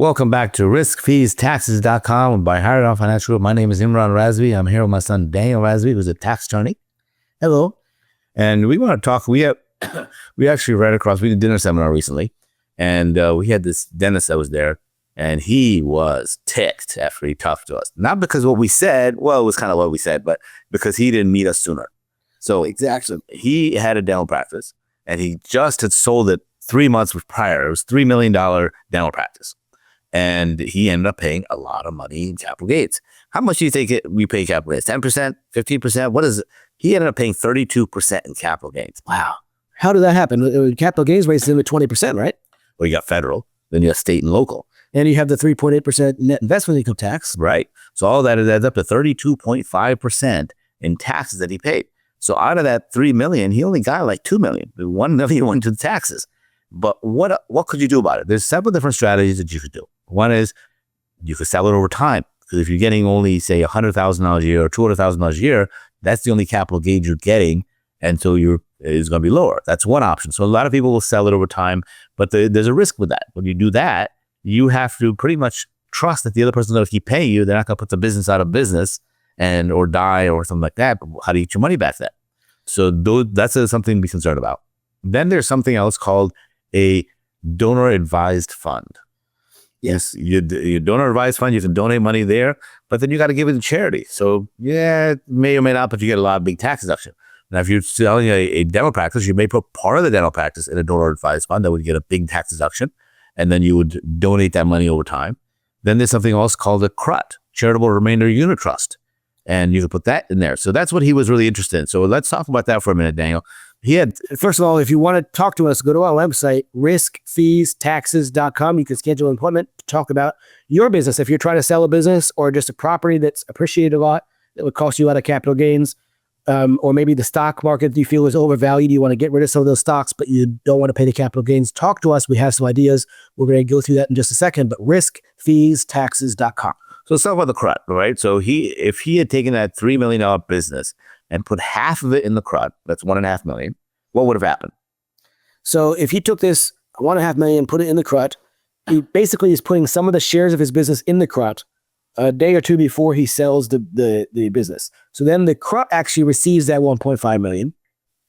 Welcome back to riskfeestaxes.com by Hired On Financial Group. My name is Daniel and Raz Razvi. I'm here with my son, Daniel Razvi, who's a tax attorney. Hello. And we want to talk. We actually ran across, we did a dinner seminar recently, and we had this dentist that was there, and he was ticked after he talked to us. Not because what we said, well, it was kind of what we said, but because he didn't meet us sooner. So exactly, he had a dental practice, and he just had sold it 3 months prior. It was $3 million dental practice. And he ended up paying a lot of money in capital gains. How much do you think we pay capital gains? 10%, 15%? What is it? He ended up paying 32% in capital gains. Wow. How did that happen? Capital gains rate is in at 20%, right? Well, you got federal, then you got state and local. And you have the 3.8% net investment income tax. Right. So all that adds up to 32.5% in taxes that he paid. So out of that $3 million, he only got like $2 million. $1 million went to the taxes. But what could you do about it? There's several different strategies that you could do. One is you could sell it over time. Because if you're getting only, say, $100,000 a year or $200,000 a year, that's the only capital gain you're getting. And so it's going to be lower. That's one option. So a lot of people will sell it over time, but there's a risk with that. When you do that, you have to pretty much trust that the other person is going to keep paying you. They're not going to put the business out of business or die or something like that. But how do you get your money back then? So that's something to be concerned about. Then there's something else called a donor advised fund. Yes, your donor advised fund, you can donate money there, but then you got to give it to charity. So yeah, it may or may not, but you get a lot of big tax deduction. Now, if you're selling a dental practice, you may put part of the dental practice in a donor advised fund that would get a big tax deduction, and then you would donate that money over time. Then there's something else called a CRUT, Charitable Remainder Unit Trust, and you can put that in there. So that's what he was really interested in. So let's talk about that for a minute, Daniel. First of all, if you want to talk to us, go to our website, riskfeestaxes.com. You can schedule an appointment to talk about your business. If you're trying to sell a business or just a property that's appreciated a lot, that would cost you a lot of capital gains, or maybe the stock market you feel is overvalued, you want to get rid of some of those stocks, but you don't want to pay the capital gains, talk to us. We have some ideas. We're going to go through that in just a second, but riskfeestaxes.com. So let's talk about the CRUT, right? So if he had taken that $3 million business and put half of it in the CRUT, that's $1.5 million, what would have happened? So if he took this $1.5 million and put it in the CRUT, he basically is putting some of the shares of his business in the CRUT a day or two before he sells the business. So then the CRUT actually receives that $1.5 million,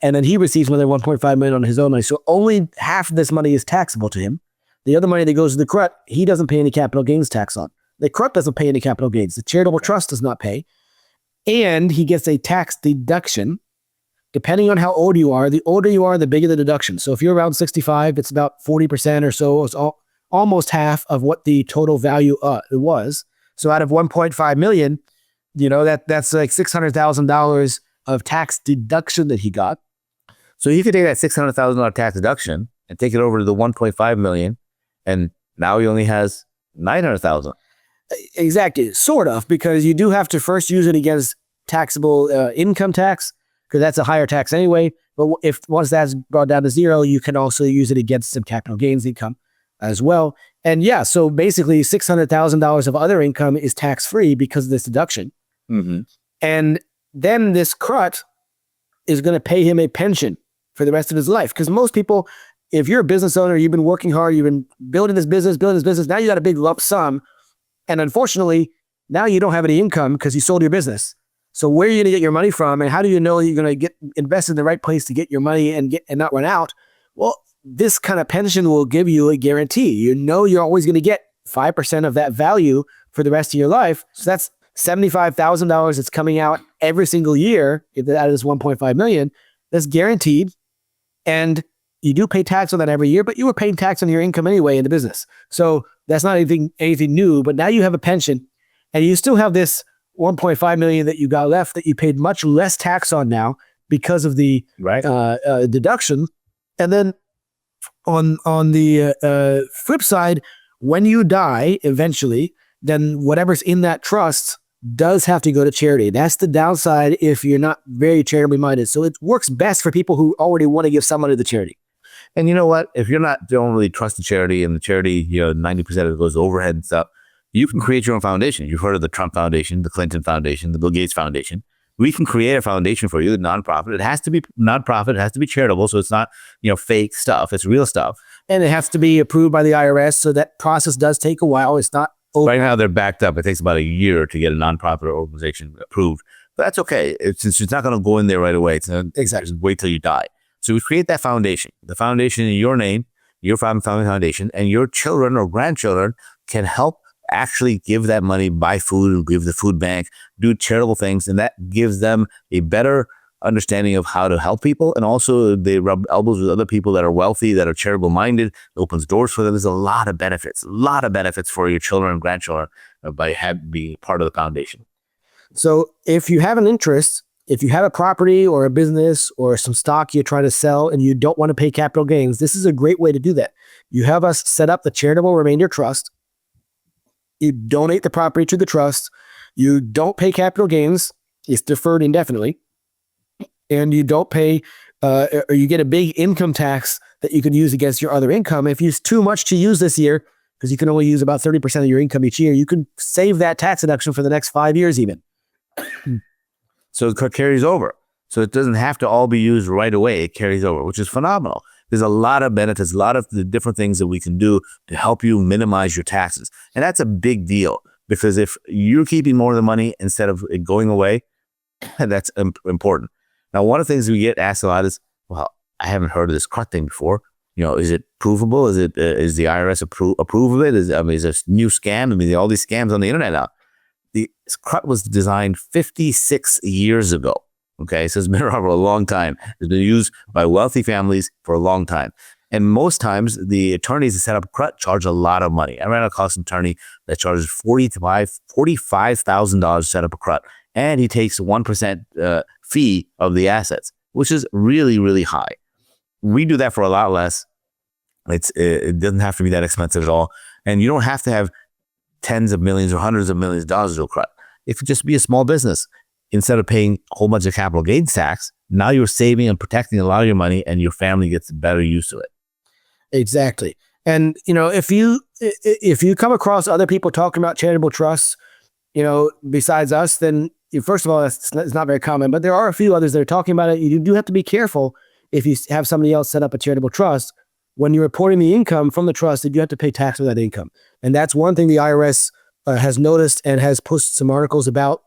and then he receives another $1.5 million on his own money. So only half of this money is taxable to him. The other money that goes to the CRUT, he doesn't pay any capital gains tax on. The CRUT doesn't pay any capital gains. The charitable trust does not pay. And he gets a tax deduction. Depending on how old you are, the older you are, the bigger the deduction. So if you're around 65, it's about 40% or so. It's almost half of what the total value it was. So out of 1.5 million, that's like $600,000 of tax deduction that he got. So you could take that $600,000 tax deduction and take it over to the 1.5 million, and now he only has 900,000. Exactly, sort of, because you do have to first use it against taxable income tax, because that's a higher tax anyway. But if once that's brought down to zero, you can also use it against some capital gains income as well. And yeah, so basically $600,000 of other income is tax-free because of this deduction. Mm-hmm. And then this CRUT is going to pay him a pension for the rest of his life. Because most people, if you're a business owner, you've been working hard, you've been building this business, now you got a big lump sum. And unfortunately, now you don't have any income because you sold your business. So where are you going to get your money from? And how do you know you're going to get invested in the right place to get your money and not run out? Well, this kind of pension will give you a guarantee. You know you're always going to get 5% of that value for the rest of your life. So that's $75,000 that's coming out every single year. If that is 1.5 million, that's guaranteed. And you do pay tax on that every year, but you were paying tax on your income anyway in the business. So that's not anything new, but now you have a pension and you still have this 1.5 million that you got left that you paid much less tax on now because of the deduction. And then on the flip side, when you die eventually, then whatever's in that trust does have to go to charity. That's the downside if you're not very charitably minded. So it works best for people who already want to give some money to charity. And you know what? If don't really trust the charity, and the charity, 90% of it goes to overhead and stuff, you can create your own foundation. You've heard of the Trump Foundation, the Clinton Foundation, the Bill Gates Foundation. We can create a foundation for you, a nonprofit. It has to be nonprofit. It has to be charitable. So it's not, fake stuff. It's real stuff. And it has to be approved by the IRS. So that process does take a while. It's not Right now, they're backed up. It takes about a year to get a nonprofit organization approved. But that's okay. Since it's not going to go in there right away. It's not, exactly. Just wait till you die. So we create that foundation. The foundation in your name, your family foundation, and your children or grandchildren can help actually give that money, buy food, give the food bank, do charitable things. And that gives them a better understanding of how to help people. And also they rub elbows with other people that are wealthy, that are charitable minded. It opens doors for them. There's a lot of benefits for your children and grandchildren by being part of the foundation. So if you have an interest, if you have a property or a business or some stock you're trying to sell and you don't want to pay capital gains, this is a great way to do that. You have us set up the Charitable Remainder Trust. You donate the property to the trust. You don't pay capital gains. It's deferred indefinitely. And you don't pay, or you get a big income tax that you can use against your other income. If it's too much to use this year, because you can only use about 30% of your income each year, you can save that tax deduction for the next 5 years even. So it carries over. So it doesn't have to all be used right away. It carries over, which is phenomenal. There's a lot of benefits, a lot of the different things that we can do to help you minimize your taxes. And that's a big deal, because if you're keeping more of the money instead of it going away, that's important. Now, one of the things we get asked a lot is, well, I haven't heard of this CRUT thing before. Is it provable? Is the IRS approve of it? Is it a new scam? All these scams on the internet now. The CRUT was designed 56 years ago. Okay, so it's been around for a long time. It's been used by wealthy families for a long time. And most times, the attorneys that set up CRUT charge a lot of money. I ran across an attorney that charges $45,000 to set up a CRUT. And he takes 1% fee of the assets, which is really, really high. We do that for a lot less. It doesn't have to be that expensive at all. And you don't have to have tens of millions or hundreds of millions of dollars to a CRUT. It could just be a small business. Instead of paying a whole bunch of capital gains tax, now you're saving and protecting a lot of your money, and your family gets better use of it. Exactly. And if you come across other people talking about charitable trusts, besides us, then first of all, it's not very common, but there are a few others that are talking about it. You do have to be careful if you have somebody else set up a charitable trust. When you're reporting the income from the trust, you have to pay tax on that income. And that's one thing the IRS has noticed and has posted some articles about.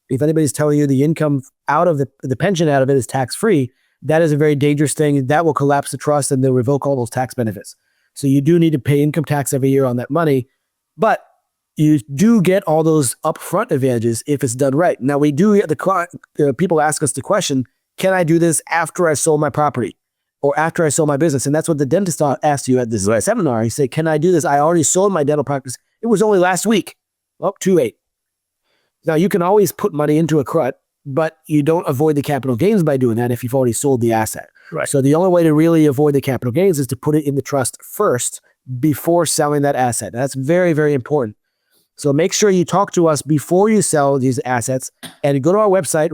If anybody's telling you the income out of the pension out of it is tax-free, that is a very dangerous thing. That will collapse the trust and they'll revoke all those tax benefits. So you do need to pay income tax every year on that money, but you do get all those upfront advantages if it's done right. Now, we do get people ask us the question, can I do this after I sold my property or after I sold my business? And that's what the dentist asked you at this seminar. He said, can I do this? I already sold my dental practice. It was only last week. Well, too late. Now, you can always put money into a CRUT, but you don't avoid the capital gains by doing that if you've already sold the asset. Right. So the only way to really avoid the capital gains is to put it in the trust first before selling that asset. That's very, very important. So make sure you talk to us before you sell these assets and go to our website,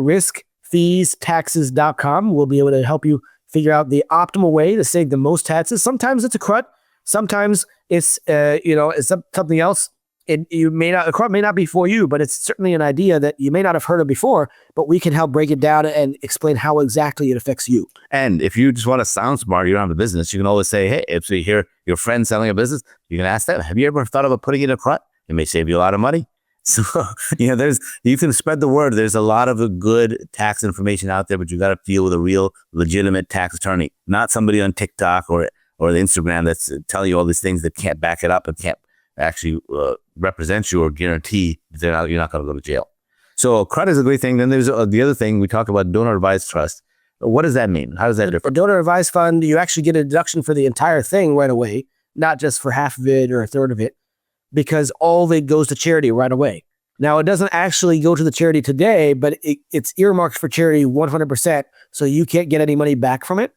riskfeestaxes.com. We'll be able to help you figure out the optimal way to save the most taxes. Sometimes it's a CRUT. Sometimes it's, it's something else. A CRUT may not be for you, but it's certainly an idea that you may not have heard of before, but we can help break it down and explain how exactly it affects you. And if you just want to sound smart, you don't have a business, you can always say, hey, if you hear your friend selling a business, you can ask them, have you ever thought about putting it in a CRUT? It may save you a lot of money. So, you can spread the word. There's a lot of good tax information out there, but you got to deal with a real legitimate tax attorney, not somebody on TikTok or the Instagram that's telling you all these things that can't back it up and can't actually represent you or guarantee you're not going to go to jail. So CRUT is a great thing. Then there's the other thing we talk about, donor advised trust. What does that mean? How does that differ? A donor advised fund, you actually get a deduction for the entire thing right away, not just for half of it or a third of it, because all of it goes to charity right away. Now, it doesn't actually go to the charity today, but it's earmarked for charity 100%, so you can't get any money back from it.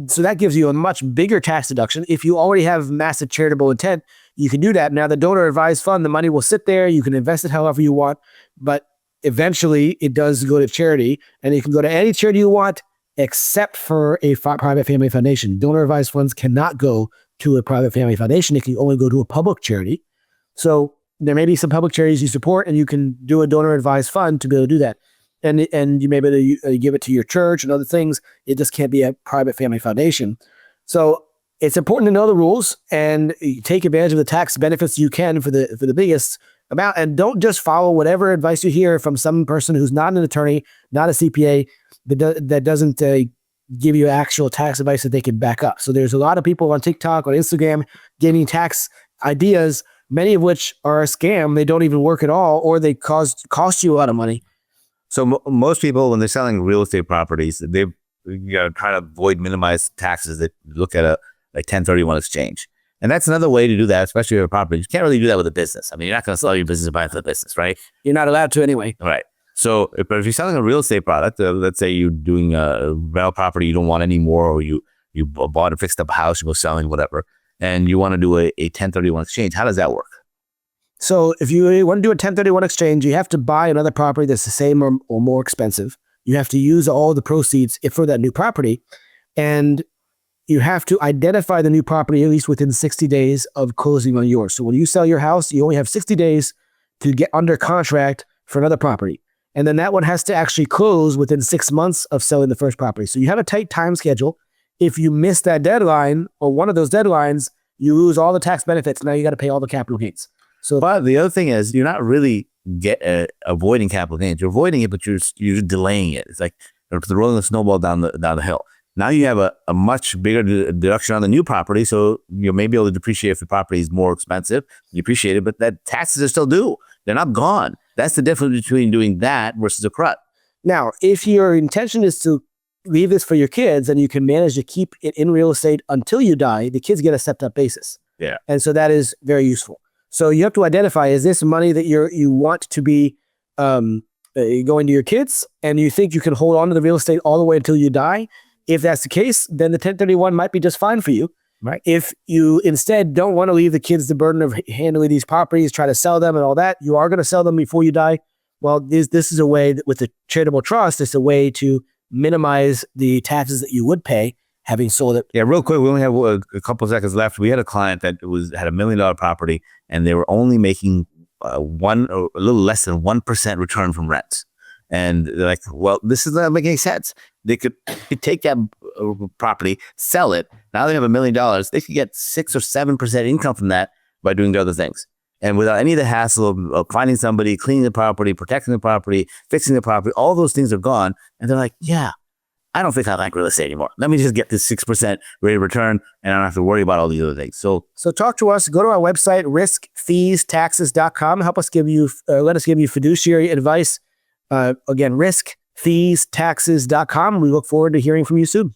So that gives you a much bigger tax deduction. If you already have massive charitable intent, you can do that. Now, the donor advised fund, the money will sit there. You can invest it however you want, but eventually it does go to charity, and you can go to any charity you want except for a private family foundation. Donor advised funds cannot go to a private family foundation. It can only go to a public charity. So there may be some public charities you support, and you can do a donor advised fund to be able to do that. and you maybe give it to your church and other things. It just can't be a private family foundation. So it's important to know the rules and you take advantage of the tax benefits you can for the biggest amount, and don't just follow whatever advice you hear from some person who's not an attorney, not a CPA, that doesn't give you actual tax advice that they can back up. So there's a lot of people on TikTok, on Instagram, giving tax ideas, many of which are a scam. They don't even work at all, or they cost you a lot of money. So most people, when they're selling real estate properties, they try to minimize taxes. That look at a 1031 exchange. And that's another way to do that, especially with a property. You can't really do that with a business. I mean, you're not going to sell your business and buy it for the business, right? You're not allowed to anyway. Right. So if you're selling a real estate product, let's say you're doing a rental property you don't want anymore, or you bought and fixed up a house, you're selling, whatever, and you want to do a 1031 exchange, how does that work? So if you want to do a 1031 exchange, you have to buy another property that's the same or more expensive. You have to use all the proceeds for that new property. And you have to identify the new property at least within 60 days of closing on yours. So when you sell your house, you only have 60 days to get under contract for another property. And then that one has to actually close within 6 months of selling the first property. So you have a tight time schedule. If you miss that deadline or one of those deadlines, you lose all the tax benefits. Now you got to pay all the capital gains. So, but the other thing is, you're not really avoiding capital gains. You're avoiding it, but you're delaying it. It's like rolling a snowball down the hill. Now you have a much bigger deduction on the new property, so you may be able to depreciate if the property is more expensive. You appreciate it, but that taxes are still due. They're not gone. That's the difference between doing that versus a CRUT. Now, if your intention is to leave this for your kids and you can manage to keep it in real estate until you die, the kids get a stepped-up basis. Yeah. And so that is very useful. So you have to identify, is this money that you want to be going to your kids, and you think you can hold on to the real estate all the way until you die? If that's the case, then the 1031 might be just fine for you. Right. If you instead don't want to leave the kids the burden of handling these properties, try to sell them and all that, you are going to sell them before you die. Well, this is a way that with the charitable trust, it's a way to minimize the taxes that you would pay having sold it. Yeah, real quick, we only have a couple of seconds left. We had a client that had $1 million property, and they were only making a little less than 1% return from rents. And they're like, well, this is not making any sense. They could take that property, sell it. Now they have $1 million. They could get 6 or 7% income from that by doing the other things. And without any of the hassle of finding somebody, cleaning the property, protecting the property, fixing the property, all those things are gone. And they're like, yeah, I don't think I like real estate anymore. Let me just get this 6% rate of return, and I don't have to worry about all the other things. So talk to us. Go to our website, riskfeestaxes.com. Let us give you fiduciary advice. Again, riskfeestaxes.com. We look forward to hearing from you soon.